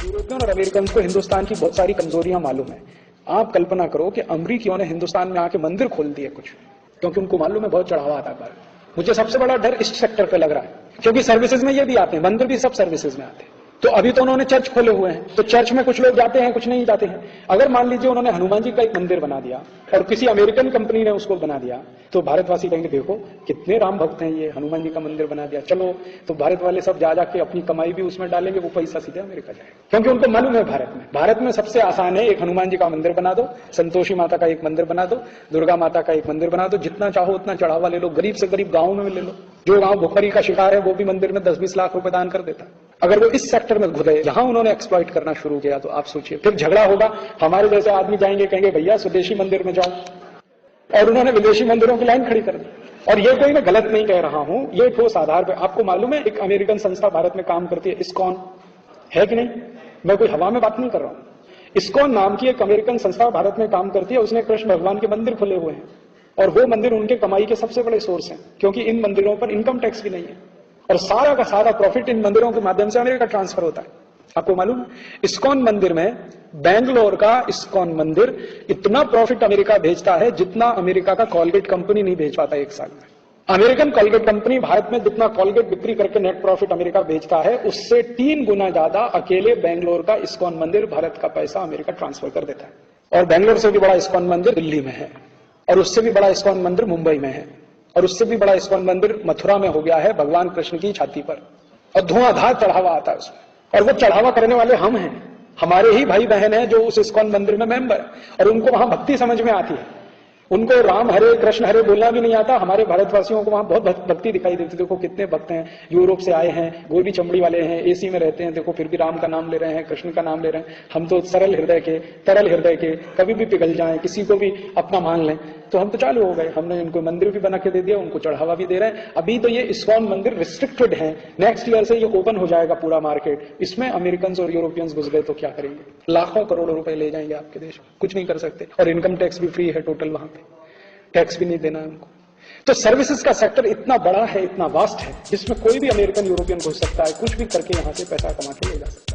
European और American को हिंदुस्तान की बहुत सारी कमजोरियां मालूम है। आप कल्पना करो कि अमरीकियों ने हिंदुस्तान में आके मंदिर खोल दिए कुछ, क्योंकि उनको मालूम है बहुत चढ़ावा आता है। मुझे सबसे बड़ा डर इस सेक्टर पे लग रहा है, क्योंकि सर्विसेज में ये भी आते हैं, मंदिर भी सब सर्विसेज में आते हैं। तो अभी तो उन्होंने चर्च खोले हुए हैं, तो चर्च में कुछ लोग जाते हैं, कुछ नहीं जाते हैं। अगर मान लीजिए उन्होंने हनुमान जी का एक मंदिर बना दिया और किसी अमेरिकन कंपनी ने उसको बना दिया, तो भारतवासी कहेंगे देखो कितने राम भक्त हैं, ये हनुमान जी का मंदिर बना दिया, चलो। तो भारत वाले सब जा जाके अपनी कमाई भी उसमें डालेंगे, वो पैसा सीधे अमेरिका जाएगा, क्योंकि उनको मालूम है भारत में सबसे आसान है, एक हनुमान जी का मंदिर बना दो, संतोषी माता का एक मंदिर बना दो, दुर्गा माता का एक मंदिर बना दो, जितना चाहो उतना चढ़ावा ले लो, गरीब से गरीब गांव में ले लो। जो गांव भुखमरी का शिकार है वो भी मंदिर में 10-20 लाख रुपए दान कर देता। अगर वो इस सेक्टर में घुस गए, जहां उन्होंने एक्सप्लॉइट करना शुरू किया, तो आप सोचिए फिर झगड़ा होगा। हमारे जैसे आदमी जाएंगे, कहेंगे भैया स्वदेशी मंदिर में जाओ, और उन्होंने विदेशी मंदिरों की लाइन खड़ी कर दी। और ये कोई मैं गलत नहीं कह रहा हूं, ये ठोस आधार पे। आपको मालूम है एक अमेरिकन संस्था भारत में काम करती है, इस्कॉन, है कि नहीं? मैं कोई हवा में बात नहीं कर रहा हूं। इस्कॉन नाम की एक अमेरिकन संस्था भारत में काम करती है, उसने कृष्ण भगवान के मंदिर खुले हुए हैं, और वो मंदिर उनके कमाई के सबसे बड़े सोर्स हैं, क्योंकि इन मंदिरों पर इनकम टैक्स भी नहीं है, और सारा का सारा प्रॉफिट इन मंदिरों के माध्यम से अमेरिका ट्रांसफर होता है। आपको मालूम है इस्कॉन मंदिर में, बेंगलोर का इस्कॉन मंदिर इतना प्रॉफिट अमेरिका भेजता है जितना अमेरिका का कॉलगेट कंपनी नहीं भेज पाता एक साल में। अमेरिकन कॉलगेट कंपनी भारत में जितना कॉलगेट बिक्री करके नेट प्रॉफिट अमेरिका भेजता है, उससे 3 गुना ज्यादा अकेले बेंगलोर का इस्कॉन मंदिर भारत का पैसा अमेरिका ट्रांसफर कर देता है। और बेंगलोर से भी बड़ा इस्कॉन मंदिर दिल्ली में है, और उससे भी बड़ा इस्कॉन मंदिर मुंबई में है, और उससे भी बड़ा इस्कॉन मंदिर मथुरा में हो गया है, भगवान कृष्ण की छाती पर, और धुआंधार चढ़ावा आता है उसमें। और वो चढ़ावा करने वाले हम हैं, हमारे ही भाई बहन हैं जो उस इस्कॉन मंदिर में मेंबर है, और उनको वहां भक्ति समझ में आती है। उनको राम हरे कृष्ण हरे बोलना भी नहीं आता। हमारे भारतवासियों को वहां बहुत भक्ति दिखाई देती है। देखो कितने भक्त हैं, यूरोप से आए हैं, गोरी चमड़ी वाले हैं, एसी में रहते हैं, देखो फिर भी राम का नाम ले रहे हैं, कृष्ण का नाम ले रहे हैं। हम तो सरल हृदय के, तरल हृदय के, कभी भी पिघल जाएं, किसी को भी अपना मान लें, तो हम तो चालू हो गए। हमने इनको मंदिर भी बना के दे दिया, उनको चढ़ावा भी दे रहे हैं। अभी तो ये इस्कॉन मंदिर रिस्ट्रिक्टेड है, नेक्स्ट ईयर से ये ओपन हो जाएगा पूरा मार्केट। इसमें अमेरिकन और यूरोपियंस घुस गए तो क्या करेंगे? लाखों करोड़ों रुपए ले जाएंगे आपके देश में, कुछ नहीं कर सकते। और इनकम टैक्स भी फ्री है टोटल, वहां पे टैक्स भी नहीं देना है उनको। तो सर्विसेज का सेक्टर इतना बड़ा है, इतना वास्ट है, जिसमें कोई भी अमेरिकन यूरोपियन घुस सकता है, कुछ भी करके यहां से पैसा कमा के ले जा सकता है।